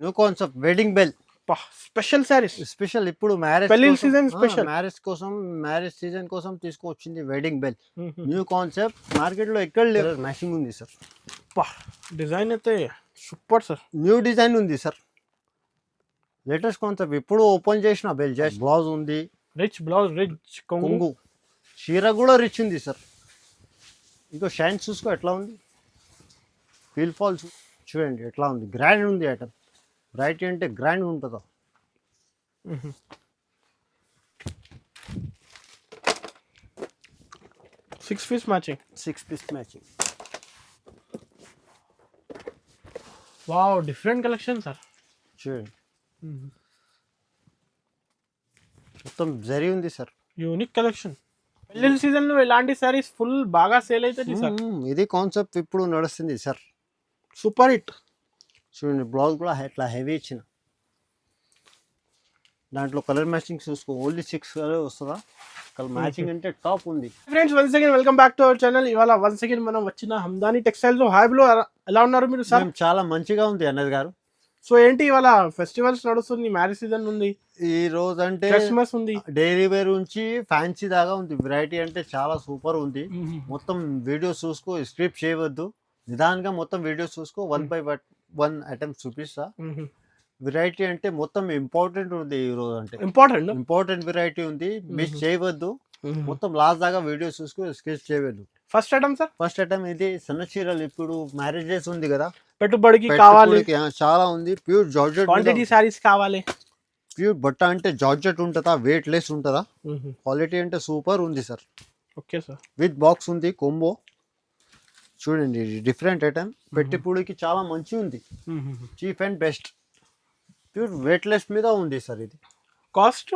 New concept wedding bell special sarees. Special ఇప్పుడు marriage పెళ్లి season special. Marriage season కోసం తీసుకొచ్చింది wedding bell new concept. Market లో ఎక్కడ లేదు, మ్యాచింగ్ ఉంది సార్. డిజైన్ అయితే సూపర్ సార్. న్యూ డిజైన్ ఉంది సార్, లేటెస్ట్ కాన్సెప్ట్. ఇప్పుడు ఓపెన్ చేసిన బెల్ జస్ట్ బ్లౌజ్ ఉంది, రిచ్ బ్లౌజ్, రిచ్ కొంగు, చీర కూడా రిచ్ ఉంది సార్. ఇంకో షైన్ చూసుకో ఎట్లా ఉంది, ఫీల్ ఫాల్స్ చూడండి ఎట్లా ఉంది, గ్రాండ్ ఉంది ఐటమ్. వెరైటీ అంటే గ్రాండ్ ఉంటుందా. 6 piece matching. 6 piece matching. Wow, different collection sir. చూడండి మొత్తం జరీ ఉంది సార్. Unique collection. పెళ్లి సీజన్ లో ఇలాంటి సారీస్ ఫుల్ బాగా సేల్ అవుతుంది సార్. ఇది కాన్సెప్ట్ ఇప్పుడు నడుస్తుంది సార్, సూపర్ హిట్. చూడండి బ్లౌజ్ కూడా ఇట్లా హెవీ ఇచ్చిన, దాంట్లో కలర్ మ్యాచింగ్ చూసుకో. ఓన్లీ 6 కలర్ వస్తుందా, కలర్ మ్యాచింగ్ అంటే టాప్ ఉంది. Friends, once again welcome back to our channel. ఇవాళ వన్స్ అగైన్ మనం వచ్చిన హమ్దాని టెక్స్టైల్స్. హాయ్ బ్లో, ఎలా ఉన్నారు మీరు సార్? చాలా మంచిగా ఉంది అన్నది గారు. సో ఏంటి ఇవాళ ఫెస్టివల్స్ నడుస్తుంది, మ్యారేజ్ సీజన్ ఉంది, ఈ రోజు అంటే క్రిస్మస్ ఉంది, డైలీ వేర్ నుంచి ఫ్యాన్సీ దాకా ఉంది. వెరైటీ అంటే చాలా సూపర్ ఉంది. మొత్తం వీడియోస్ చూసుకో, స్క్రిప్ట్ చేయవద్దు, నిదానంగా మొత్తం వీడియోస్ చూసుకో. 1 by 1 ఐటమ్స్ చూపిస్తా. వెరైటీ అంటే మొత్తం ఇంపార్టెంట్ ఉంది ఈ రోజు, అంటే ఇంపార్టెంట్ వెరైటీ ఉంది, మిస్ చేయవద్దు. మొత్తం లాస్ట్ దాకా వీడియోస్ చూసుకో, స్కిప్ చేయవద్దు. First item sir, first item ఇది సన్న చీరలు. ఇప్పుడు మ్యారేజెస్ ఉంది కదా, పెట్టుబడికి కావాలి, చాలా ఉంది. ప్యూర్ జార్జెట్ క్వాంటిటీ సారీస్ కావాలి. ప్యూర్ బట్ట అంటే జార్జెట్ ఉంటుందా, వెయిట్ లెస్ ఉంటుందా, క్వాలిటీ అంటే సూపర్ ఉంది sir. Okay sir, with box ఉంది, కొంబో. చూడండి డిఫరెంట్ ఐటమ్, పెట్టిపూడికి చాలా మంచి ఉంది, cheap and best. Pure weight less మీద ఉంది సార్. ఇది కాస్ట్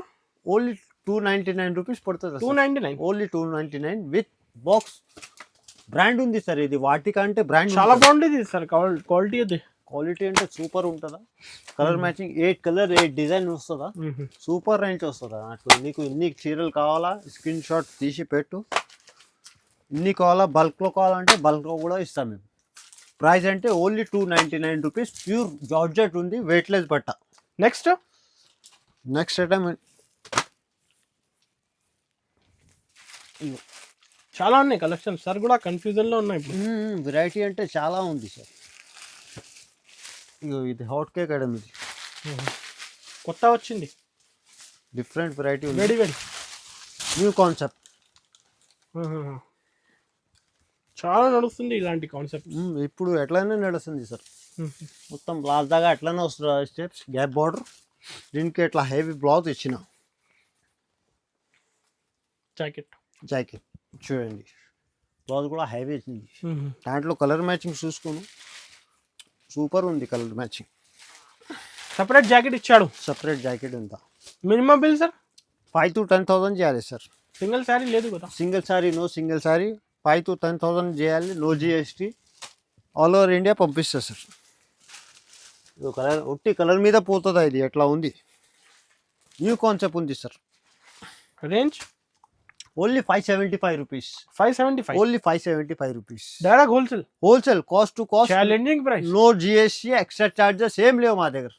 ఓన్లీ 299 రూపీస్ పడుతుంది. 299 ఓన్లీ 299 విత్ బాక్స్. బ్రాండ్ ఉంది సార్ ఇది, వాటికంటే బ్రాండ్ చాలా బాగుంటుంది సార్. క్వాలిటీ అది, క్వాలిటీ అంటే సూపర్ ఉంటుందా. కలర్ మ్యాచింగ్ 8 కలర్ 8 డిజైన్ వస్తుందా, సూపర్ రేంజ్ వస్తుందా. అట్లా నీకు ఇన్ని చీరలు కావాలా, స్క్రీన్ షాట్ తీసి పెట్టు. ఇన్ని కావాలా, బల్క్లో కావాలంటే బల్క్లో కూడా ఇస్తాం మేము. ప్రైస్ అంటే ఓన్లీ 299 రూపీస్. ప్యూర్ జార్జెట్ ఉంది, వెయిట్లెస్ బట్ట. నెక్స్ట్ ఐటమ్ చాలా ఉన్నాయి కలెక్షన్ సార్, కూడా కన్ఫ్యూజన్ లో ఉన్నాయి. వెరైటీ అంటే చాలా ఉంది సార్. ఇది హాట్ కేక్ ఐటమ్, ఇది కొత్త వచ్చింది, డిఫరెంట్ వెరైటీ ఉంది, వెరీ వెరీ న్యూ కాన్సెప్ట్. చాలా నడుస్తుంది ఇలాంటి కాన్సెప్ట్. ఇప్పుడు ఎట్లనే నడుస్తుంది సార్. మొత్తం లాస్ట్ దాకా ఎట్లనే వస్తుంది, స్టెప్స్, గ్యాప్ బార్డర్. దీనికి ఎట్లా హెవీ బ్లౌజ్ ఇచ్చిన, జాకెట్ చూడండి, బ్లౌజ్ కూడా హెవీ ఇచ్చింది. దాంట్లో కలర్ మ్యాచింగ్ చూసుకోను, సూపర్ ఉంది కలర్ మ్యాచింగ్. సపరేట్ జాకెట్ ఇచ్చాడు, సపరేట్ జాకెట్ ఉందా. మినిమం బిల్ సార్ 5,000 to 10,000 చేయాలి సార్. సింగిల్ శారీ లేదు కదా, సింగిల్ శారీ 5,000 to 10,000 చేయాలి, no GST. All over India పంపిస్తా సార్. కలర్ ఒట్టి కలర్ మీద పోతుందా, ఇది ఎట్లా ఉంది, న్యూ కాన్సెప్ట్ ఉంది sir. Range only 575 rupees. 575 only 575 rupees. Direct wholesale cost to cost, challenging price, no GST, extra charges ఏం లేవు మా దగ్గర.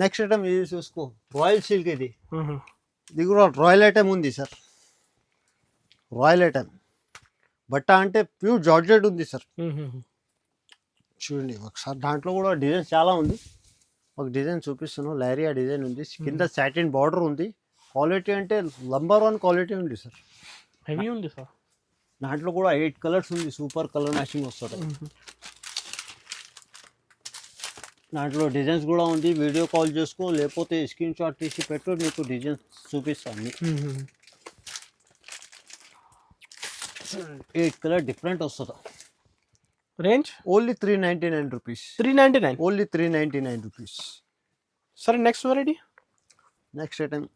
నెక్స్ట్ ఐటమ్ ఇది చూసుకో, రాయల్ సిల్క్. ఇది కూడా రాయల్ ఐటమ్ ఉంది సార్, రాయల్ ఐటమ్. బట్ట అంటే ప్యూర్ జార్జెట్ ఉంది సార్. చూడండి ఒకసారి, దాంట్లో కూడా డిజైన్ చాలా ఉంది. ఒక డిజైన్ చూపిస్తున్నాను, లారియా డిజైన్ ఉంది, కింద సాటిన్ బార్డర్ ఉంది. క్వాలిటీ అంటే నంబర్ 1 క్వాలిటీ ఉంది సార్, హెవీ ఉంది సార్. దాంట్లో కూడా 8 కలర్స్ ఉంది, సూపర్ కలర్ మ్యాచింగ్ వస్తుంది. దాంట్లో డిజైన్స్ కూడా ఉంది, వీడియో కాల్ చేసుకో, లేకపోతే స్క్రీన్ షాట్ తీసి పెట్టు, నీకు డిజైన్స్ చూపిస్తాను. 8 కలర్ డిఫరెంట్ వస్తుంది. Range only 399 rupees. 399 only 399 rupees. సరే, నెక్స్ట్ వెరైటీ, నెక్స్ట్ ఐటమ్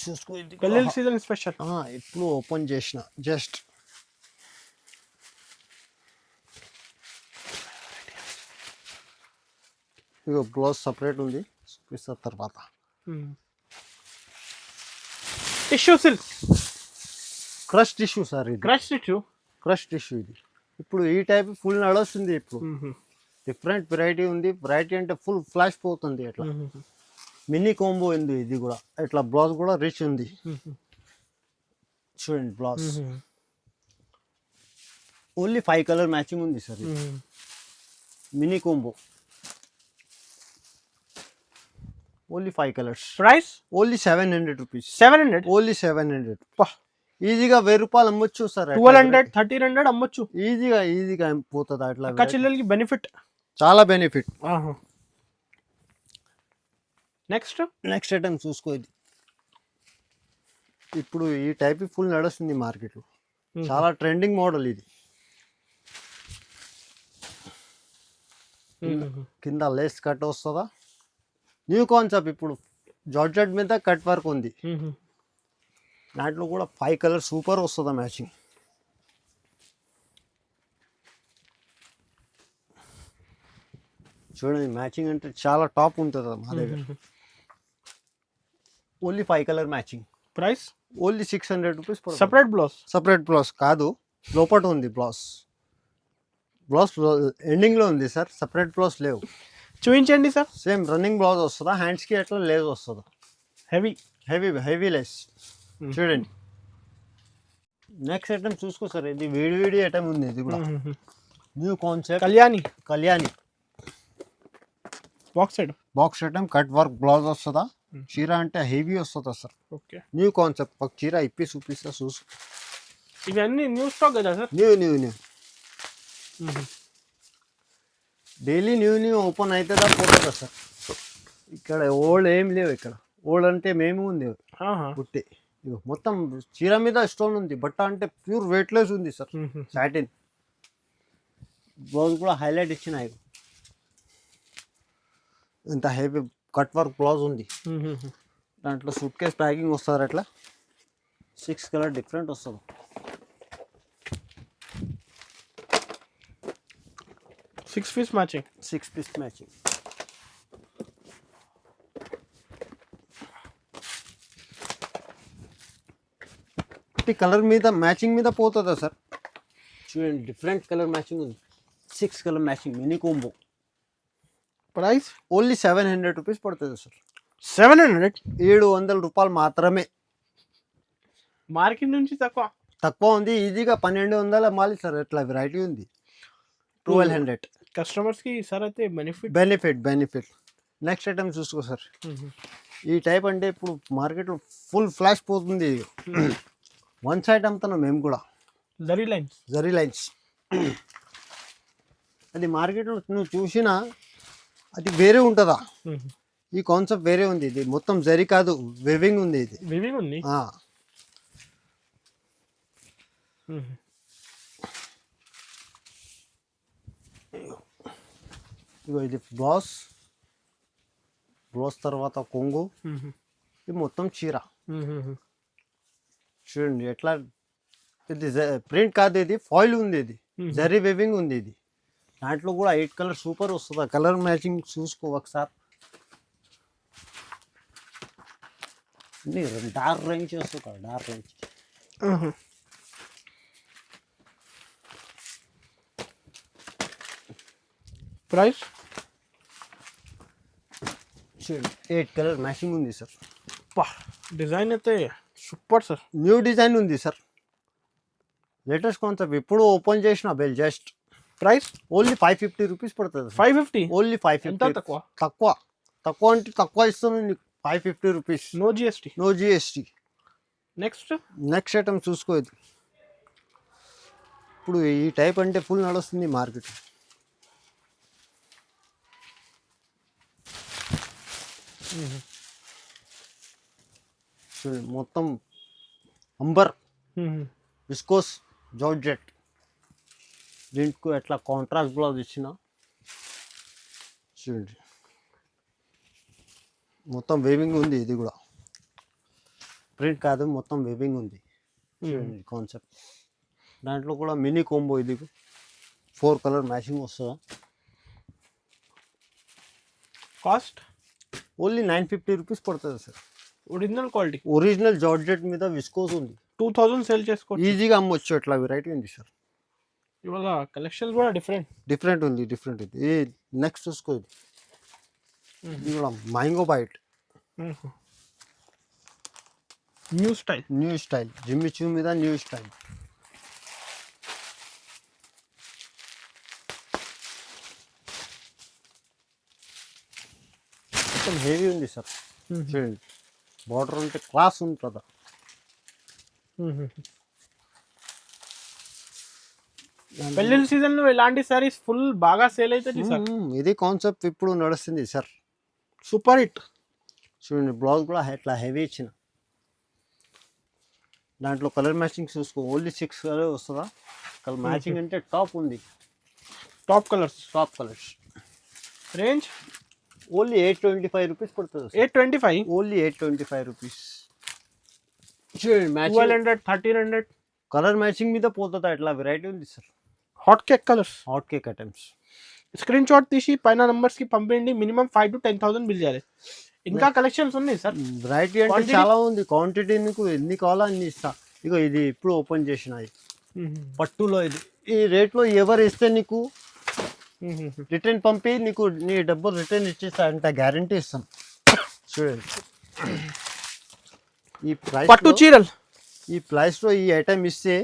చూసుకో. పెళ్లి సీజన్ స్పెషల్, ఇప్పుడు ఓపెన్ చేసిన జస్ట్. ఇగో బ్లౌజ్ సపరేట్ ఉంది, చూపిస్తా తర్వాత. Tissue silk, crush tissue sir. ఇది క్రష్ టిష్యూ ఇది ఇప్పుడు ఈ టైప్ ఫుల్ నడుస్తుంది. ఇప్పుడు డిఫరెంట్ వెరైటీ ఉంది. వెరైటీ అంటే ఫుల్ ఫ్లాష్ పోతుంది అట్లా. మినీ కాంబో ఉంది ఇది కూడా. ఇట్లా బ్లౌజ్ కూడా రిచ్ ఉంది. చూడండి బ్లౌజ్. ఓన్లీ 5 కలర్ మ్యాచింగ్ ఉంది sir. Mini combo only 5 colours. Price only 700 rupees. 700. Only 700. ఈజీగా 1000 రూపాయలు అమ్మొచ్చు సార్. 1200 1300 అమ్మొచ్చు ఈజీగా పోతుంది అట్లా. అక్క చెల్లెలకి బెనిఫిట్, చాలా బెనిఫిట్. నెక్స్ట్ ఐటమ్ చూసుకో. ఇది ఇప్పుడు ఈ టైప్ ఫుల్ నడుస్తుంది మార్కెట్లో. చాలా ట్రెండింగ్ మోడల్ ఇది. కింద లేస్ కట్ వస్తుందా, న్యూ కాన్సెప్ట్. ఇప్పుడు జార్జెట్ మీద కట్ వర్క్ ఉంది. దాంట్లో కూడా 5 కలర్ సూపర్ వస్తుందా మ్యాచింగ్. చూడండి మ్యాచింగ్ అంటే చాలా టాప్ ఉంటుంది మా దగ్గర. Only 5 colour matching. Price only 600 rupees. Separate blouse కాదు, లోపల ఉంది బ్లౌజ్. ఎండింగ్లో ఉంది సార్, సపరేట్ బ్లౌజ్ లేవు. చూపించండి సార్. సేమ్ రన్నింగ్ బ్లౌజ్ వస్తుందా, హ్యాండ్స్కి అట్లా లేస్ వస్తుందా. Heavy Lay's. చూడండి నెక్స్ట్ ఐటమ్ చూసుకో సార్. ఇది వేడి ఐటమ్ ఉంది. ఇది కూడా new concept. Kalyani box item. Cut work blouse వస్తుందా. చీర అంటే హెవీ వస్తుందా సార్. Okay, new concept. ఒక చీర ఇప్పి చూపిస్తా చూసు. ఇవన్నీ న్యూ స్టాక్ కదా sir. New daily new open అవుతుందా పోతుందా సార్. ఇక్కడ ఓల్డ్ ఏం లేవు. ఇక్కడ ఓల్డ్ అంటే మేము ఉంది పుట్టి. మొత్తం చీర మీద స్టోన్ ఉంది. బట్ట అంటే ప్యూర్ వెయిట్లెస్ ఉంది సార్. సాటిన్ బ్లౌజ్ కూడా హైలైట్ ఇచ్చినాయి. ఇంత హెవీ కట్ వర్క్ బ్లౌజ్ ఉంది. దాంట్లో సూట్ కేస్ ప్యాకింగ్ వస్తుంది. అట్లా 6 కలర్ డిఫరెంట్ వస్తుంది. 6 పీస్ మ్యాచింగ్. కలర్ మీద మ్యాచింగ్ మీద పోతుందా సార్. చూడండి డిఫరెంట్ కలర్ మ్యాచింగ్ ఉంది. 6 colour matching mini combo. Price only 700 rupees పడుతుంది సార్. 700 రూపాయలు మాత్రమే. మార్కెట్ నుంచి తక్కువ ఉంది. ఈజీగా 1200 అమ్మాలి సార్. ఎట్లా వెరైటీ ఉంది. 1200 కస్టమర్స్ కి సార్ అయితే బెనిఫిట్. నెక్స్ట్ ఐటమ్ చూసుకో సార్. ఈ టైప్ అంటే ఇప్పుడు మార్కెట్లో ఫుల్ ఫ్లాష్ పోతుంది. వన్ సైడ్ అమ్ముతున్నాం మేము కూడా. జరీ లైన్స్. అది మార్కెట్లో నువ్వు చూసినా అది వేరే ఉంటుందా. ఈ కాన్సెప్ట్ వేరే ఉంది. ఇది మొత్తం జరీ కాదు, వెవింగ్ ఉంది. ఇది ఇగో ఇది బ్లౌజ్ తర్వాత కొంగు. ఇది మొత్తం చీర. చూడండి ఎట్లా. ఇది ప్రింట్ కాదు, ఇది ఫాయిల్ ఉంది. ఇది జరీ వెవింగ్ ఉంది. ఇది దాంట్లో కూడా 8 కలర్ సూపర్ వస్తుంది. కలర్ మ్యాచింగ్ చూసుకో ఒకసారి. డార్క్ రేంజ్ వస్తుంది. Dark range. ప్రైస్ చూడండి 8 కలర్ మ్యాచింగ్ ఉంది సార్. డిజైన్ అయితే సూపర్ సార్. న్యూ డిజైన్ ఉంది సార్. Latest concept. ఇప్పుడు ఓపెన్ చేసిన bell just. Price only 550 rupees పడుతుంది. 550. ఓన్లీ 550. తక్కువ అంటే తక్కువ ఇస్తాను నీకు. 550 rupees. No GST. Next item చూసుకో. ఇది ఇప్పుడు ఈ టైప్ అంటే ఫుల్ నడుస్తుంది మార్కెట్. మొత్తం అంబర్ విస్కోస్ జార్జెట్. దీంట్లో ఎట్లా కాంట్రాస్ట్ బ్లౌజ్ ఇచ్చిన. చూడండి మొత్తం వేవింగ్ ఉంది. ఇది కూడా ప్రింట్ కాదు, మొత్తం వేవింగ్ ఉంది. చూడండి కాన్సెప్ట్. దాంట్లో కూడా మినీ కాంబో. ఇది 4 కలర్ మ్యాచింగ్ వస్తుందా. కాస్ట్ ఓన్లీ 950 రూపీస్ పడుతుంది sir. Original quality. Original georgette మీద విస్కోస్ ఉంది. 2000 సేల్ చేసుకోవచ్చు. ఈజీగా అమ్మొచ్చు. ఎట్లా వెరైటీ ఉంది సార్. ఇవాళ కలెక్షన్స్ కూడా డిఫరెంట్ ఉంది ఈ నెక్స్ట్ చూసుకో ఇది కూడా మ్యాంగో బైట్ న్యూ స్టైల్ జిమ్మి చూ మీద న్యూ స్టైల్. మొత్తం హెవీ ఉంది సార్. చూడండి బార్డర్ ఉంటే క్లాస్ ఉంటుందా. పెళ్ళిళ్ళ సీజన్ లో ఇలాంటి సారీస్ ఫుల్ బాగా సేల్ అవుతుంది సార్. ఇది కాన్సెప్ట్ ఇప్పుడు నడుస్తుంది సార్. Super hit. చూడండి బ్లౌజ్ కూడా ఇట్లా హెవీ ఇచ్చిన. దాంట్లో కలర్ మ్యాచింగ్ చూసుకో. ఓన్లీ 6 కలర్ వస్తుందా. కలర్ మ్యాచింగ్ అంటే టాప్ ఉంది. Top colours. Range only 825 rupees పడుతుంది. 825 ఓన్లీ 825 రూపీస్. చూడండి 1200 1300 కలర్ మ్యాచింగ్ మీద పోతుందా. ఇట్లా వెరైటీ ఉంది sir. Hot cake colours. Hot cake items. Screen shot తీసి పైన నంబర్స్ కి పంపించండి. మినిమం 5 to 10,000 బిల్ చేయాలి. ఇంకా కలెక్షన్స్ ఉన్నాయి సార్. వెరైటీ అంటే చాలా ఉంది. క్వాంటిటీ నీకు ఎన్ని కావాలో అన్ని ఇస్తా. ఇగో ఇది ఇప్పుడు ఓపెన్ చేసినది పట్టులో. ఇది ఈ రేట్లో ఎవరు ఇస్తే నీకు రిటర్న్ పంపి నీకు నీ డబ్బులు రిటర్న్ ఇచ్చేస్తా అంట గ్యారంటీ ఇస్తాం. చూడండి ఈ ప్రైస్ పట్టు చీరలు. ఈ ప్రైస్లో ఈ ఐటమ్ ఇస్తే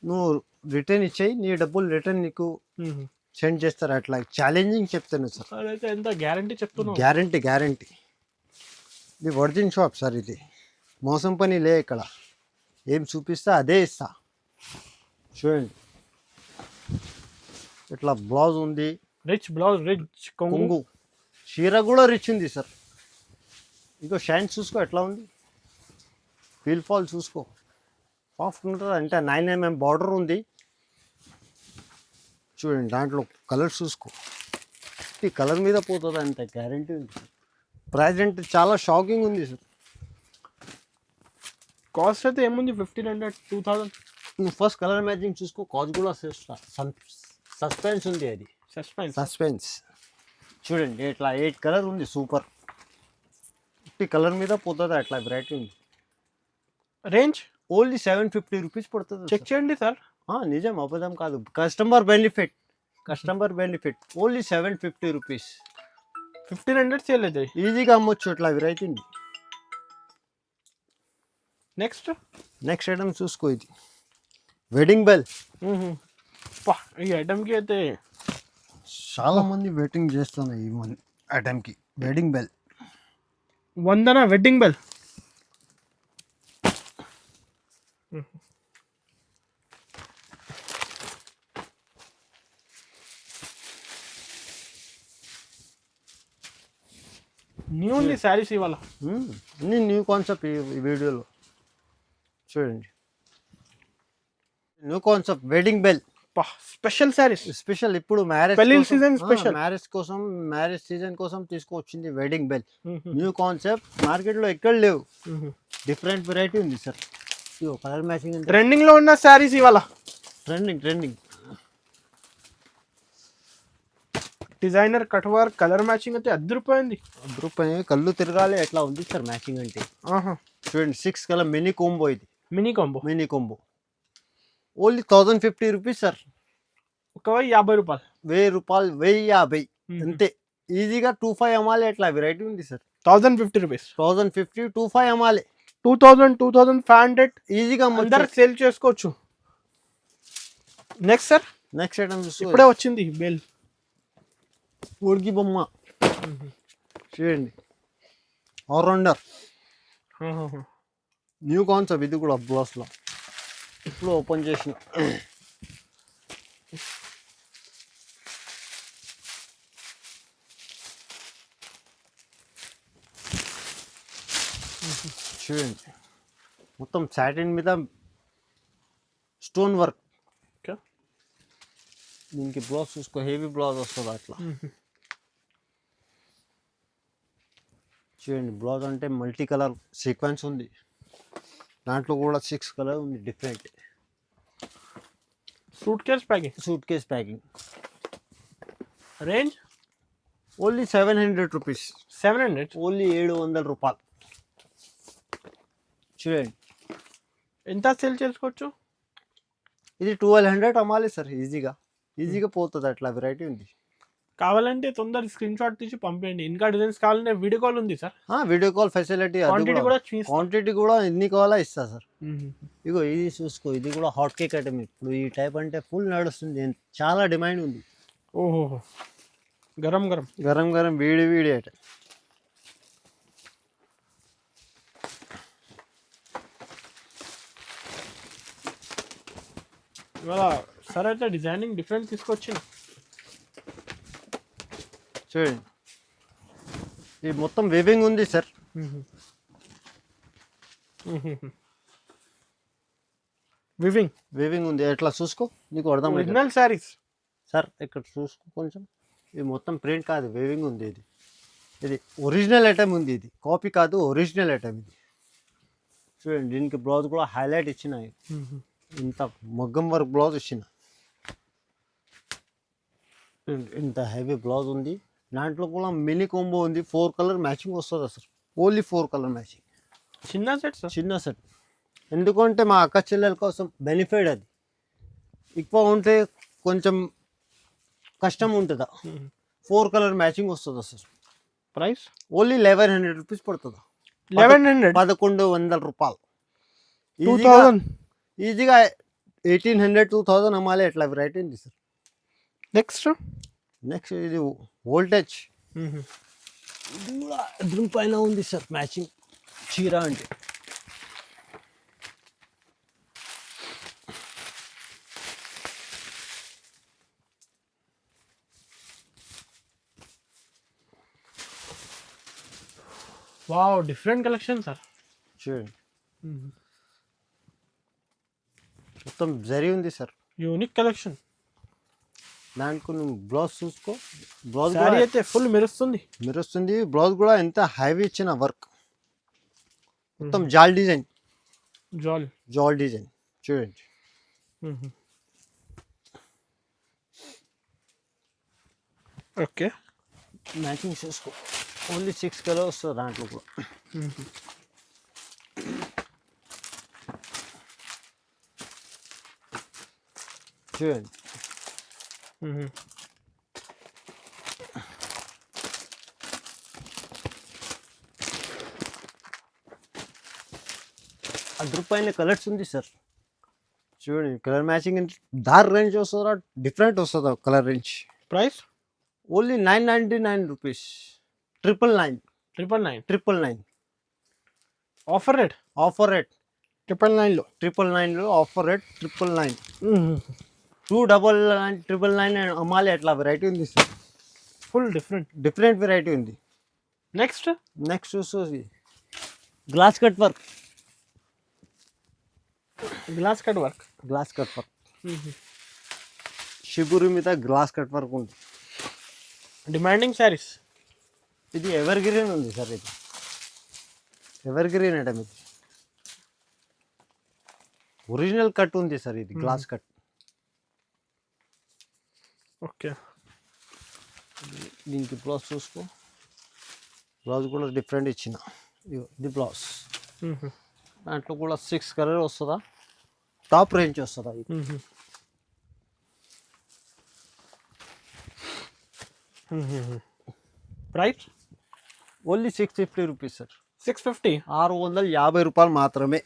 నువ్వు రిటర్న్ ఇచ్చేయి. నీ డబ్బులు రిటర్న్ నీకు సెండ్ చేస్తారు. అట్లా ఛాలెంజింగ్ చెప్తాను సార్. అయితే ఎంత గ్యారంటీ చెప్తున్నావు. గ్యారంటీ. ఇది ఒరిజినల్ షాప్ సార్. ఇది మోసం పని లే. ఇక్కడ ఏం చూపిస్తా అదే ఇస్తా. చూడండి ఇట్లా బ్లౌజ్ ఉంది. రిచ్ బ్లౌజ్, రిచ్ కొంగు. చీర కూడా రిచ్ ఉంది సార్. ఇంకో షైన్ చూసుకో ఎట్లా ఉంది. ఫీల్ ఫాల్ చూసుకో. సాఫ్ట్ ఉంటుంది. అంటే 9mm బార్డర్ ఉంది. చూడండి దాంట్లో కలర్ చూసుకో. ఈ కలర్ మీద పోతుంది అంత గ్యారంటీ ఉంది. ప్రైస్ అంటే చాలా షాకింగ్ ఉంది సార్. కాస్ట్ అయితే ఏముంది 1500 2000. నువ్వు ఫస్ట్ కలర్ మ్యాచింగ్ చూసుకో. కాస్ట్ కూడా సస్పెన్స్ ఉంది. అది సస్పెన్స్. చూడండి ఇట్లా 8 కలర్ ఉంది. సూపర్. ఈ కలర్ మీద పోతుంది. అట్లా వెరైటీ ఉంది. రేంజ్ ఓన్లీ 750 రూపీస్ పడుతుంది. చెక్ చేయండి సార్. నిజం అబద్ధం కాదు. Customer benefit. Only 750 rupees. 1500 sale అవుతాయి. ఈజీగా అమ్మొచ్చు. అట్లా వెరైటీ ఉంది. నెక్స్ట్ ఐటమ్ చూసుకో. ఇది వెడ్డింగ్ బెల్. ఈ ఐటమ్కి అయితే చాలా మంది వెయిటింగ్ చేస్తున్నారు. ఈ ఐటమ్కి wedding bell. Vandana wedding bell. New ఉంది శారీస్ ఇవాళ. అన్ని న్యూ కాన్సెప్ట్ ఈ వీడియోలో. చూడండి new concept wedding bell. Special sarees. Special ఇప్పుడు marriage season special. Marriage season కోసం తీసుకొచ్చింది wedding bell. New concept. Market లో ఎక్కడ లేవు. డిఫరెంట్ వెరైటీ ఉంది సార్. కలర్ మ్యాచింగ్ ట్రెండింగ్ లో ఉన్న శారీస్ ఇవాళ. Trending designer cut work colour matching అయితే అద్దరిపోయింది. కళ్ళు తిరగాలి. ఎట్లా ఉంది సార్ మ్యాచింగ్ అంటే. చూడండి 6 కలర్ మినీ కోంబో. ఇది mini combo only 1050 rupees sir. 1050 రూపాయలు. 1050 అంతే. ఈజీగా 25 అమ్మాలి. ఎట్లా వెరైటీ ఉంది సార్. 1050 రూపీస్. 25 అమ్మాలి. 2500 ఈజీగా అందరు సేల్ చేసుకోవచ్చు. నెక్స్ట్ ఐటమ్ ఇప్పుడే వచ్చింది బెల్. ఉడికి బొమ్మ. చూడండి ఆల్రౌండర్. New concept. ఇది కూడా బ్లౌజ్లో ఇప్పుడు ఓపెన్ చేసిన. చూడండి మొత్తం సాటిన్ మీద స్టోన్ వర్క్. దీనికి బ్లౌజ్ చూసుకో. హెవీ బ్లౌజ్ వస్తుంది అట్లా. చూడండి బ్లౌజ్ అంటే మల్టీ కలర్ సీక్వెన్స్ ఉంది. దాంట్లో కూడా 6 కలర్ ఉంది. Different. Suit case packing. Range only 700 rupees. 700 only 700 రూపాయలు. చూడండి ఎంత సేల్ చేసుకోవచ్చు. ఇది 1200 అమ్మాలి సార్, ఈజీగా పోతుంది, అట్లా వెరైటీ ఉంది. కావాలంటే తొందర స్క్రీన్ షాట్ తీసి పంపేయండి. ఇంకా డిజైన్స్ కావాలంటే వీడియో కాల్ ఉంది sir. Video call facility, quantity కూడా ఎన్ని కావాలా ఇస్తా సార్. ఇగో ఇది చూసుకో, ఇది కూడా హాట్ కేక్ ఐటమ్. ఇప్పుడు ఈ టైప్ అంటే ఫుల్ నడుస్తుంది, చాలా డిమాండ్ ఉంది. ఓహో, గరం గరం వేడి ఐటమ్. ఇవాళ సార్ అయితే డిజైనింగ్ డిఫరెంట్ తీసుకొచ్చిన. చూడండి, ఇది మొత్తం వేవింగ్ ఉంది సార్. వేవింగ్ ఉంది, ఎట్లా చూసుకో, నీకు అర్థం. ఒరిజినల్ సారీస్ సార్ ఇక్కడ చూసుకో కొంచెం, ఇది మొత్తం ప్రింట్ కాదు, వేవింగ్ ఉంది. ఇది ఒరిజినల్ ఐటమ్ ఉంది, ఇది కాపీ కాదు, ఒరిజినల్ ఐటమ్ ఇది. చూడండి, దీనికి బ్లౌజ్ కూడా హైలైట్ ఇచ్చినాయి, ఇంత మగ్గం వర్క్ బ్లౌజ్ ఇచ్చిన, ఇంత హెవీ బ్లౌజ్ ఉంది. దాంట్లో కూడా మినీ కాంబో ఉంది, 4 కలర్ మ్యాచింగ్ వస్తుంది సార్. Only 4 colour matching. చిన్న సెట్ ఎందుకంటే మా అక్క చెల్లెల కోసం బెనిఫిట్, అది ఎక్కువ ఉంటే కొంచెం కష్టం ఉంటుందా. 4 కలర్ మ్యాచింగ్ వస్తుందా సార్. ప్రైస్ ఓన్లీ 1100 రూపీస్ పడుతుందా. 1100 రూపాయలు. 2000 ఈజీగా 1800 2000 అమ్మాలి, ఎట్లా వెరైటీ ఉంది సార్. నెక్స్ట్ ఇది వోల్టేజ్, ఇది కూడా దీని పైన ఉంది సార్ మ్యాచింగ్ చీర అంటే. Wow, different collection sir. చూడండి, మొత్తం జరీ ఉంది సార్, యూనిక్ కలెక్షన్. దానికి నువ్వు బ్లౌజ్ చూసుకో, బ్లౌజ్ అయితే ఫుల్ మెరుస్తుంది. బ్లౌజ్ కూడా ఎంత హైవీ ఇచ్చిన వర్క్, మొత్తం జాల్ డిజైన్. చూడండి, ఓకే, మ్యాచింగ్ చూసుకో. ఓన్లీ 6 కలర్ వస్తుంది దాంట్లో కూడా. చూడండి, రూపాయల కలర్స్ ఉంది సార్. చూడండి, కలర్ మ్యాచింగ్ డార్క్ రేంజ్ వస్తుందా, డిఫరెంట్ వస్తుందా colour range. Price only 999 rupees. 999. Offer rate 999 offer rate 999. 299 అమ్మాలి, అట్లా వెరైటీ ఉంది సార్. ఫుల్ డిఫరెంట్ వెరైటీ ఉంది. నెక్స్ట్ చూసి గ్లాస్ కట్ వర్క్. షిబురి మీద గ్లాస్ కట్ వర్క్ ఉంది. డిమాండింగ్ సారీస్. ఇది ఎవర్ గ్రీన్ ఉంది సార్. ఇది ఎవర్ గ్రీన్ ఐటమ్. ఇది ఒరిజినల్ కట్ ఉంది సార్. ఇది గ్లాస్ కట్. ఓకే, దీనికి బ్లౌజ్ చూసుకో. బ్లౌజ్ కూడా డిఫరెంట్ ఇచ్చిన. ఇది బ్లౌజ్. దాంట్లో కూడా 6 కలర్ వస్తుందా, టాప్ రేంజ్ వస్తుందా. ఇది ప్రైస్ ఓన్లీ 650 రూపీస్ సార్. 650, 650 రూపాయలు మాత్రమే.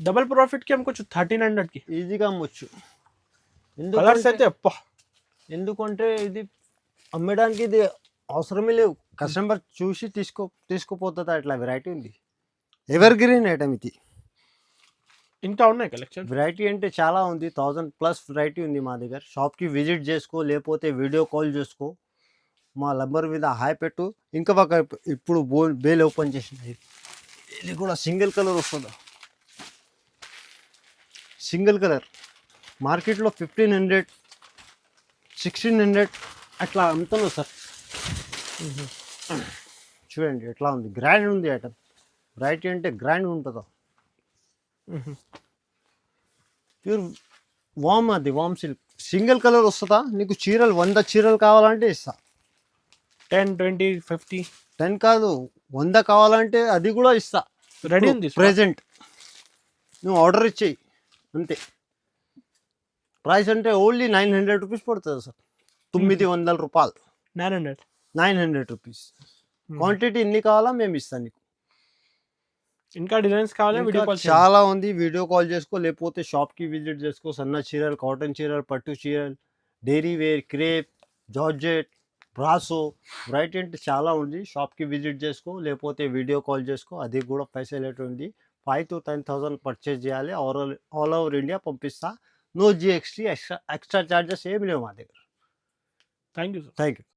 డబల్ ప్రాఫిట్ కి అమ్ముకోవచ్చు 1300 కి ఈజీగా అమ్మొచ్చు. ఎందుకంటే ఇది అమ్మడానికి ఇది అవసరమే లేవు. కస్టమర్ చూసి తీసుకుపోతుంది. అట్లా వెరైటీ ఉంది. ఎవర్ గ్రీన్ ఐటమ్ ఇది. ఇంకా ఉన్నాయి కలెక్షన్. వెరైటీ అంటే చాలా ఉంది. 1000+ వెరైటీ ఉంది మా దగ్గర. షాప్కి విజిట్ చేసుకో, లేకపోతే వీడియో కాల్ చేసుకో. మా నంబర్ మీద హాయ్ పెట్టు. ఇంకా ఒక ఇప్పుడు బేల్ ఓపెన్ చేసింది. ఇది కూడా సింగిల్ కలర్ వస్తుందా. సింగిల్ కలర్ మార్కెట్లో 1500 1600 అట్లా అమ్ముతున్నావు సార్. చూడండి ఎట్లా ఉంది. గ్రాండ్ ఉంది ఐటమ్. వెరైటీ అంటే గ్రాండ్ ఉంటుందా. ప్యూర్ వామ్. అది వామ్ సిల్క్. సింగిల్ కలర్ వస్తుందా. నీకు చీరలు 100 చీరలు కావాలంటే ఇస్తా. 10, 20, 50, 10 కాదు 100 కావాలంటే అది కూడా ఇస్తా. రెడీ ఉంది ప్రెజెంట్. నువ్వు ఆర్డర్ ఇచ్చేయి అంతే. ప్రైస్ అంటే ఓన్లీ 900 రూపీస్ పడుతుంది సార్. 900 రూపాయలు, 900. 900 రూపీస్. క్వాంటిటీ ఎన్ని కావాలా మేము ఇస్తాం నీకు. ఇంకా డిజైన్స్ కావాలి వీడియో ఇంకా కాల్ చాలా ఉంది, వీడియో కాల్ చేసుకో, లేకపోతే షాప్కి విజిట్ చేసుకో. సన్న చీరలు, కాటన్ చీరలు, పట్టు చీరలు, daily wear, crepe, georgette, brasso, variety అంటే చాలా ఉంది. షాప్కి విజిట్ చేసుకో, లేకపోతే వీడియో కాల్ చేసుకో. అది కూడా ఫెసిలిటీ ఉంది. 5,000 to 10,000 పర్చేజ్ చేయాలి. ఆల్ ఓవర్ ఇండియా పంపిస్తా. నో జిఎస్టీ, ఎక్స్ట్రా చార్జెస్ ఏమి లేవు మా దగ్గర. Thank you sir. Thank you.